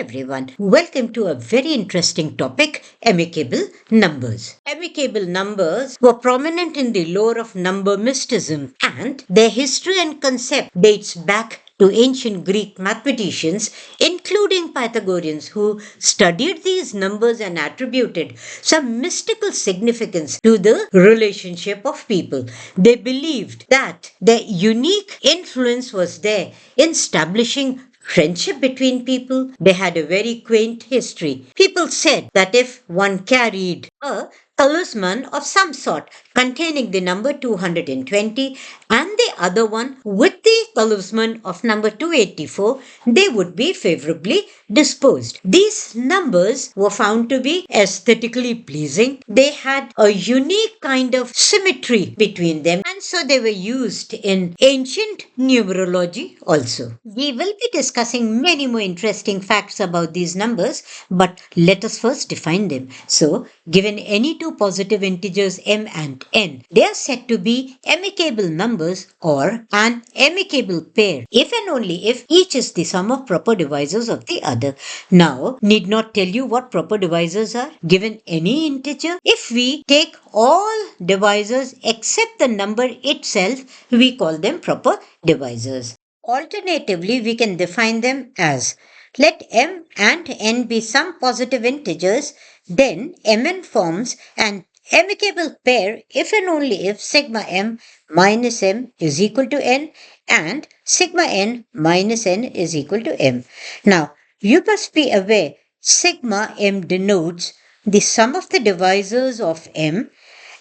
everyone, welcome to a very interesting topic, amicable numbers. Amicable numbers were prominent in the lore of number mysticism, and their history and concept dates back to ancient Greek mathematicians, including Pythagoreans, who studied these numbers and attributed some mystical significance to the relationship of people. They believed that their unique influence was there in establishing friendship between people. They had a very quaint history. People said that if one carried a talisman of some sort containing the number 220 and the other one with the talisman of number 284, they would be favorably disposed. These numbers were found to be aesthetically pleasing. They had a unique kind of symmetry between them, and so they were used in ancient numerology also. We will be discussing many more interesting facts about these numbers, but let us first define them. So, given any two positive integers m and n, they are said to be amicable numbers or an amicable pair if and only if each is the sum of proper divisors of the other. Now, need not tell you what proper divisors are. Given any integer, if we take all divisors except the number itself, we call them proper divisors. Alternatively, we can define them as, let m and n be some positive integers, then mn forms an amicable pair if and only if sigma m minus m is equal to n and sigma n minus n is equal to m. Now, you must be aware sigma m denotes the sum of the divisors of m,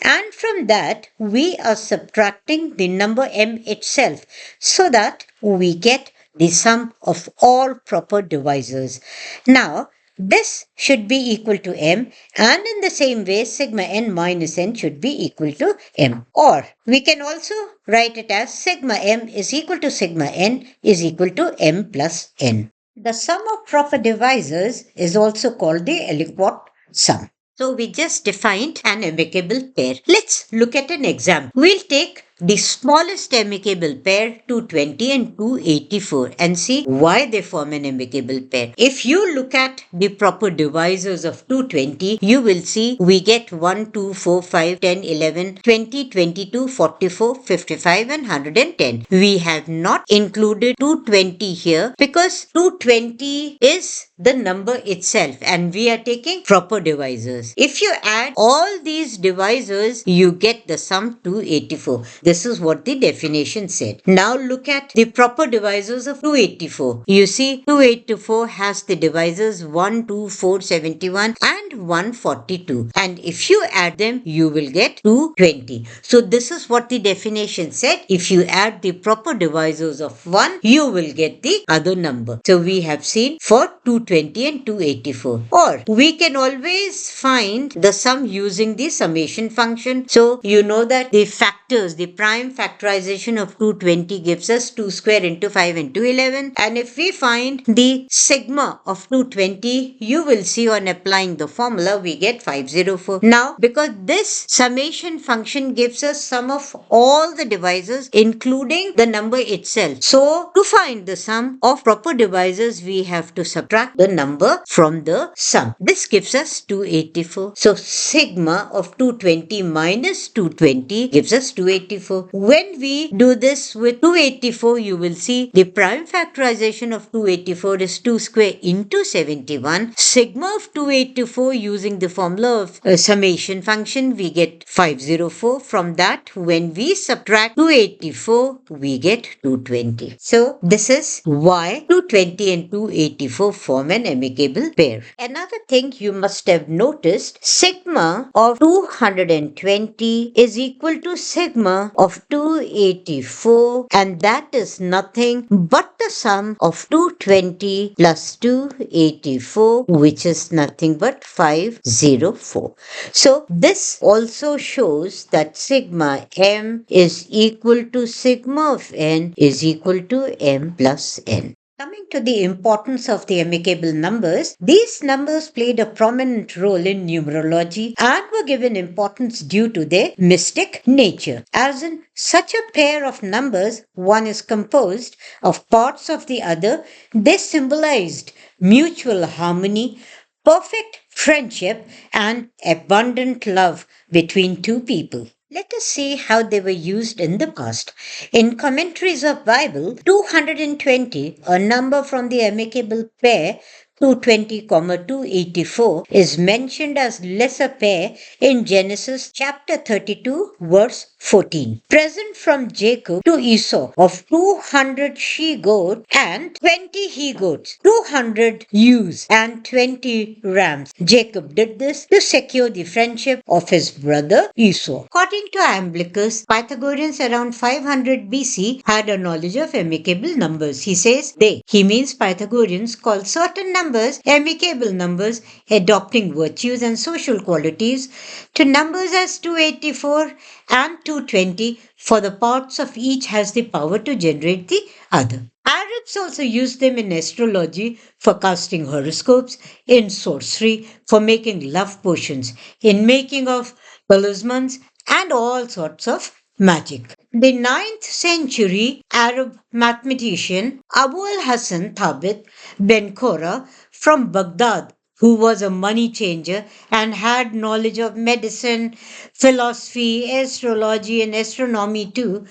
and from that we are subtracting the number m itself so that we get the sum of all proper divisors. Now, this should be equal to m, and in the same way sigma n minus n should be equal to m. Or we can also write it as sigma m is equal to sigma n is equal to m plus n. The sum of proper divisors is also called the aliquot sum. So we just defined an amicable pair. Let's look at an example. We'll take the smallest amicable pair, 220 and 284, and see why they form an amicable pair. If you look at the proper divisors of 220, you will see we get 1, 2, 4, 5, 10, 11, 20, 22, 44, 55 and 110. We have not included 220 here because 220 is the number itself and we are taking proper divisors. If you add all these divisors, you get the sum 284. This is what the definition said. Now look at the proper divisors of 284. You see 284 has the divisors 1, 2, 4, 71 and 142. And if you add them, you will get 220. So this is what the definition said. If you add the proper divisors of 1, you will get the other number. So we have seen for 220 and 284. Or we can always find the sum using the summation function. So you know that the factors, the prime factorization of 220 gives us 2 square into 5 into 11. And if we find the sigma of 220, you will see on applying the formula, we get 504. Now, because this summation function gives us sum of all the divisors, including the number itself. So, to find the sum of proper divisors, we have to subtract the number from the sum. This gives us 284. So, sigma of 220 minus 220 gives us 284. When we do this with 284, you will see the prime factorization of 284 is 2 square into 71. Sigma of 284 using the formula of summation function, we get 504. From that, when we subtract 284, we get 220. So, this is why 220 and 284 form an amicable pair. Another thing you must have noticed, sigma of 220 is equal to sigma of 284, and that is nothing but the sum of 220 plus 284, which is nothing but 504. So this also shows that sigma m is equal to sigma of n is equal to m plus n. Coming to the importance of the amicable numbers, these numbers played a prominent role in numerology and were given importance due to their mystic nature. As in such a pair of numbers, one is composed of parts of the other, they symbolized mutual harmony, perfect friendship, and abundant love between two people. Let us see how they were used in the past. In commentaries of Bible, 220, a number from the amicable pair 220, 284, is mentioned as lesser pair in Genesis chapter 32, verse 14. Present from Jacob to Esau of 200 she-goats and 20 he-goats, 200 ewes and 20 rams. Jacob did this to secure the friendship of his brother Esau. According to Iamblichus, Pythagoreans around 500 BC had a knowledge of amicable numbers. He says he means Pythagoreans called certain numbers amicable numbers, adopting virtues and social qualities to numbers as 284 and 220, for the parts of each has the power to generate the other. Arabs also used them in astrology for casting horoscopes, in sorcery for making love potions, in making of talismans, and all sorts of magic. The 9th century Arab mathematician Abu al-Hasan Thabit ben Qurra from Baghdad, who was a money changer and had knowledge of medicine, philosophy, astrology, and astronomy too,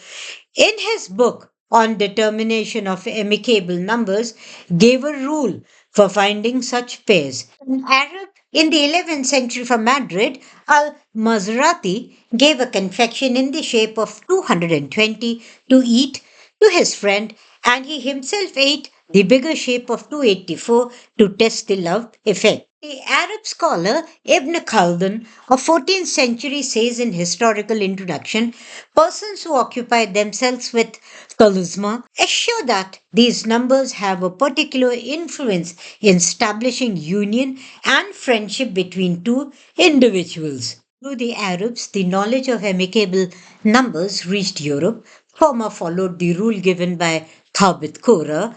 in his book on determination of amicable numbers, gave a rule for finding such pairs. An Arab in the 11th century from Madrid, Al-Mazrati gave a confection in the shape of 220 to eat to his friend, and he himself ate the bigger shape of 284 to test the love effect. The Arab scholar Ibn Khaldun of 14th century says in historical introduction, persons who occupy themselves with talisman assure that these numbers have a particular influence in establishing union and friendship between two individuals. Through the Arabs, the knowledge of amicable numbers reached Europe. Homer followed the rule given by Thabit Qurra.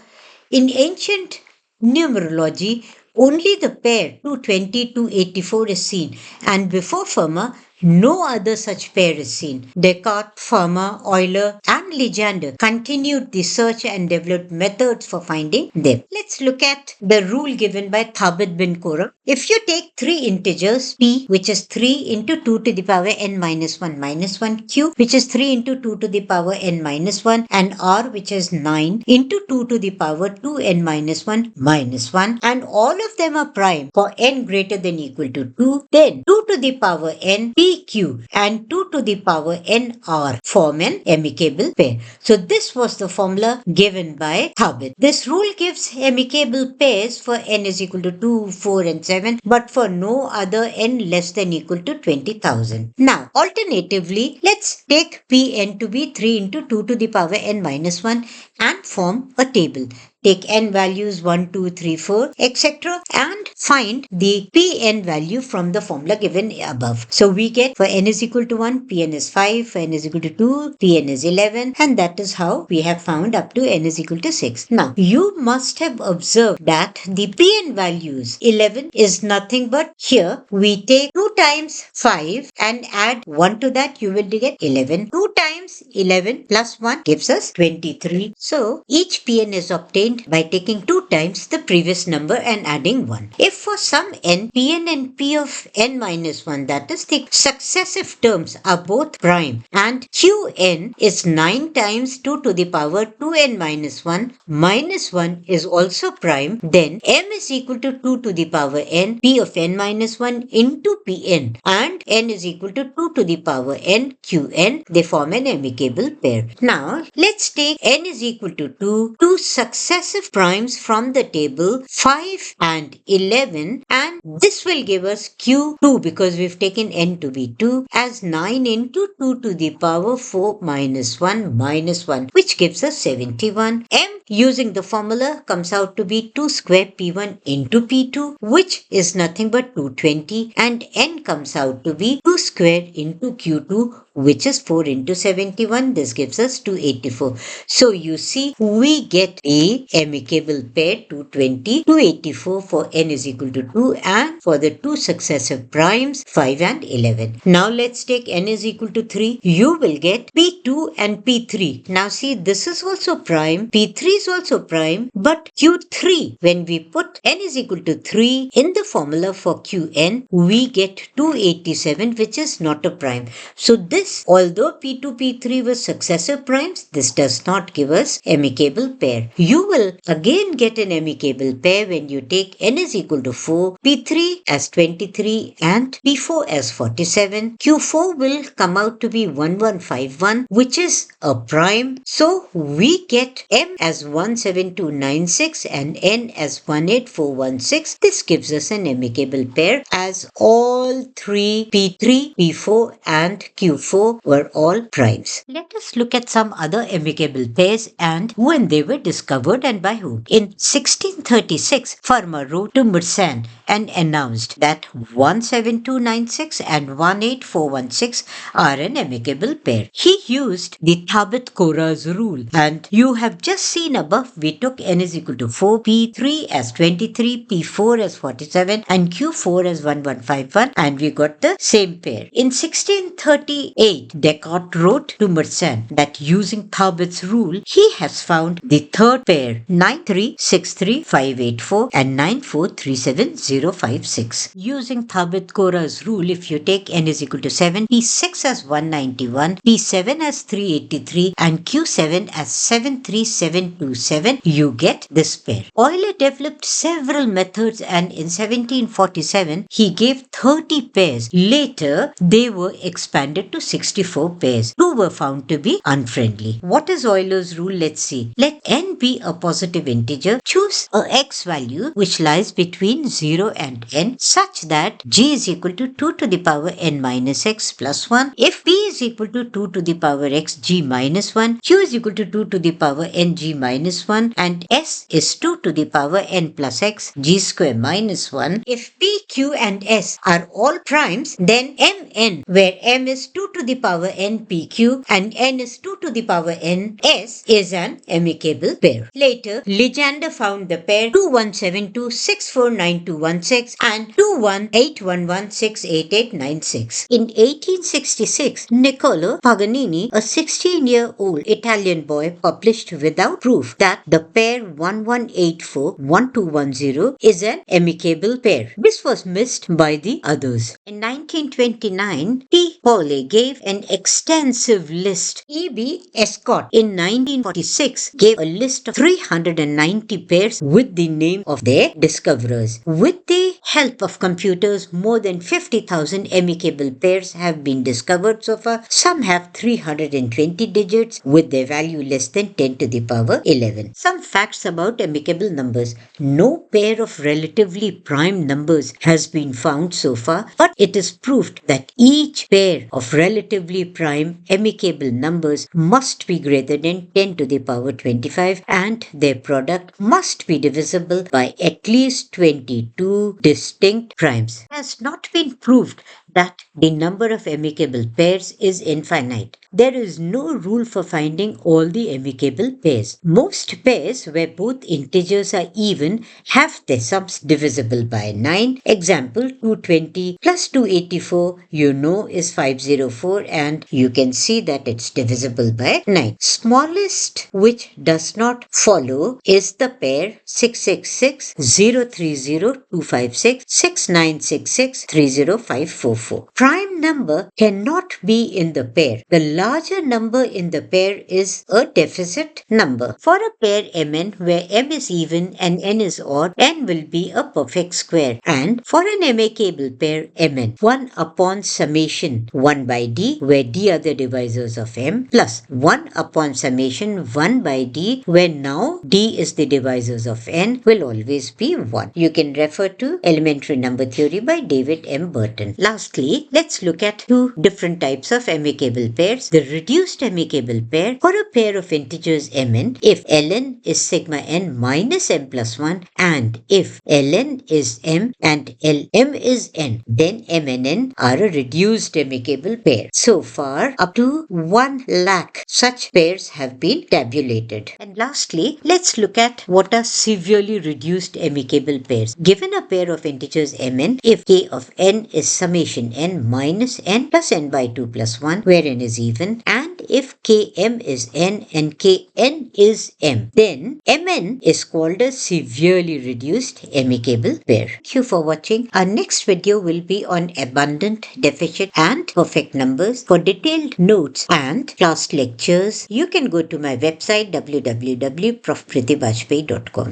In ancient numerology, only the pair 220 to 84 is seen, and before Fermat, no other such pair is seen. Descartes, Fermat, Euler, and Legendre continued the search and developed methods for finding them. Let's look at the rule given by Thabit bin Qurra. If you take three integers, p, which is 3 into 2 to the power n minus 1 minus 1, q, which is 3 into 2 to the power n minus 1, and r, which is 9 into 2 to the power 2n minus 1 minus 1, and all of them are prime for n greater than equal to 2, then 2 to the power n, pq, and 2 to the power n r form an amicable pair. So this was the formula given by Thabit. This rule gives amicable pairs for n is equal to 2, 4, and 7, but for no other n less than equal to 20,000. Now, alternatively, let's take Pn to be 3 into 2 to the power n minus 1 and form a table. Take n values 1, 2, 3, 4, etc. and find the Pn value from the formula given above. So we get for n is equal to 1, Pn is 5, for n is equal to 2, Pn is 11, and that is how we have found up to n is equal to 6. Now, you must have observed that the Pn values 11 is nothing but here we take 2 times 5 and add 1 to that, you will get 11. 2 times 11 plus 1 gives us 23. So each Pn is obtained by taking 2 times the previous number and adding 1. If for some n, Pn and P of n minus 1, that is the successive terms, are both prime and Qn is 9 times 2 to the power 2n minus 1 minus 1 is also prime, then m is equal to 2 to the power n, P of n minus 1 into Pn, and n is equal to 2 to the power n, Qn. They form an amicable pair. Now, let's take n is equal to 2 successive primes from the table 5 and 11, and this will give us Q2 because we've taken n to be 2 as 9 into 2 to the power 4 minus 1 minus 1, which gives us 71. M using the formula comes out to be 2 square P1 into P2, which is nothing but 220, and n comes out to be 2 square into Q2, which is 4 into 71. This gives us 284. So you see, we get a amicable pair 220, 284 for n is equal to 2 and for the two successive primes 5 and 11. Now let's take n is equal to 3. You will get P2 and P3. Now see, this is also prime, P3 is also prime, but Q3, when we put n is equal to 3 in the formula for Qn, we get 287, which is not a prime. So this, although P2, P3 were successive primes, this does not give us amicable pair. You will again get an amicable pair when you take n is equal to 4, P3 as 23 and P4 as 47. Q4 will come out to be 1151, which is a prime. So we get M as 17296 and N as 18416. This gives us an amicable pair as all three P3, P4 and Q4 were all primes. Let us look at some other amicable pairs and when they were discovered and by whom. In 1636, Fermat wrote to Mersenne and announced that 17296 and 18416 are an amicable pair. He used the Tabit-Coras rule, and you have just seen above we took n is equal to 4, P3 as 23, P4 as 47 and Q4 as 1151 and we got the same pair. In 1638, Descartes wrote to Mersenne that using Tabit's rule, he has found the third pair 9363584 and 9437056. Using Tabit-Coras rule, if you take n is equal to 7, P6 as 191, P7 as 383 and Q7 as 73727, you get this pair. Euler developed several methods and in 1747 he gave 30 pairs. Later they were expanded to 64 pairs. Two were found to be unfriendly. What is Euler's rule? Let's see. Let n be a positive integer. Choose a x value which lies between 0 and n such that g is equal to 2 to the power n minus x plus 1. If p is equal to 2 to the power x g minus 1, q is equal to 2 to the power n g minus 1 and s is 2 to the power n plus x g square minus 1. If p, q and s are all primes, then mn, where m is 2 to the power n pq and n is 2 to the power n s, is an amicable pair. Later, Legendre found the pair 2172649216 and 21811688896. In 1866, Niccolo Paganini, a 16-year-old Italian boy, published without proof that the pair 11841210 is an amicable pair. This was missed by the others. In 1929, T. Pauli gave an extensive list. E.B. Escott in 1946 gave a list of 390 pairs with the name of their discoverers. With the help of computers, more than 50,000 amicable pairs have been discovered so far. Some have 320 digits with their value less than 10 to the power 11. Some facts about amicable numbers. No pair of relatively prime numbers has been found so far, but it is proved that each pair of relatively prime amicable numbers must be greater than 10 to the power 25 and their product must be divisible by at least 22 distinct primes. It has not been proved that the number of amicable pairs is infinite. There is no rule for finding all the amicable pairs. Most pairs where both integers are even have their sums divisible by 9. Example, 220 plus 284 you know is 504 and you can see that it's divisible by 9. Smallest which does not follow is the pair 666 030 256 6966 30544. Prime number cannot be in the pair. The larger number in the pair is a deficit number. For a pair Mn where m is even and n is odd, n will be a perfect square. And for an amicable pair Mn, 1 upon summation 1 by d where d are the divisors of m plus 1 upon summation 1 by d where now d is the divisors of n will always be 1. You can refer to Elementary Number Theory by David M. Burton. Last lastly, let's look at two different types of amicable pairs. The reduced amicable pair, or a pair of integers mn if ln is sigma n minus m plus 1, and if ln is m and lm is n, then m and n are a reduced amicable pair. So far, up to 1 lakh such pairs have been tabulated. And lastly, let's look at what are severely reduced amicable pairs. Given a pair of integers mn, if k of n is summation n minus n plus n by 2 plus 1, where n is even, and if km is n and kn is m, then mn is called a severely reduced amicable pair. Thank you for watching. Our next video will be on abundant, deficient and perfect numbers. For detailed notes and class lectures, you can go to my website www.profpritibajpai.com.